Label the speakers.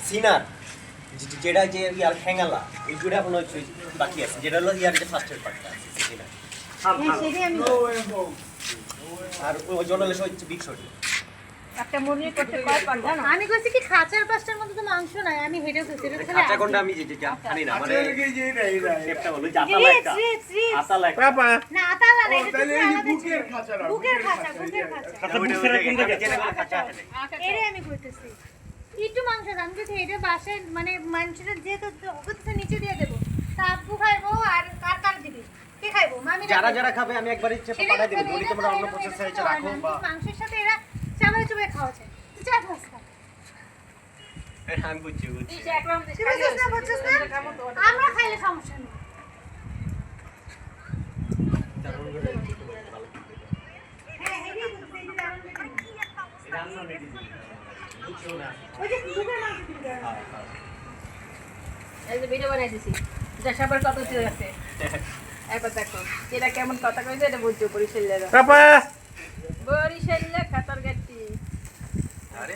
Speaker 1: সিনার যেটা যে ইয়ার ঠ্যাঙ্গালা এই জুড়ে এখন হচ্ছে বাকি আছে যেটা হলো ইয়ার যে ফার্স্টের পার্টটা আছে সিনার আর ওই জন্য হচ্ছে বিগ শট
Speaker 2: একটা মুরগি করতে কয় পার জানো? আমি কইছি কি খাঁচার পাঁচটার মধ্যে তো মাংস নাই, আমি হেডে কইছি এটা খালি
Speaker 1: খাঁচা কোনটা আমি যে জানি না মানে শেপটা হলো জাতালা একটা আতালা একটা
Speaker 2: না আতালা না, এটা তো আমাদের বুকের খাঁচা
Speaker 1: খাঁচা বুকের কোন জায়গা যেটা বলে খাঁচা
Speaker 2: এরে আমি কইতেছি একটু মাংস দাম যদি হেডে বাসে মানে মাংসটা যেহেতু ওকে তো নিচে দিয়ে দেব তা আব্বু খাইবো আর কার কার দিবি কে খাইবো মামি
Speaker 1: যারা যারা খাবে আমি একবার ইচ্ছে পাঠাই দেব বলি তোমরা অন্য প্রসেস হয়েছে রাখো বা
Speaker 2: মাংসের সাথে এরা চাবাই চুবাই খাওয়া যায় চাট মাস্তা
Speaker 1: আমি বুঝছি
Speaker 2: আমরা খাইলে সমস্যা নেই হ্যাঁ হেডি
Speaker 3: এই যে ভিডিও বানাই দিছি যা সবার কত ছিল আছে একবার দেখো এটা কেমন কথা কইছে এটা বুঝছো বরিশালে
Speaker 4: পাপা
Speaker 3: বরিশালে খাতার গাটি
Speaker 4: আরে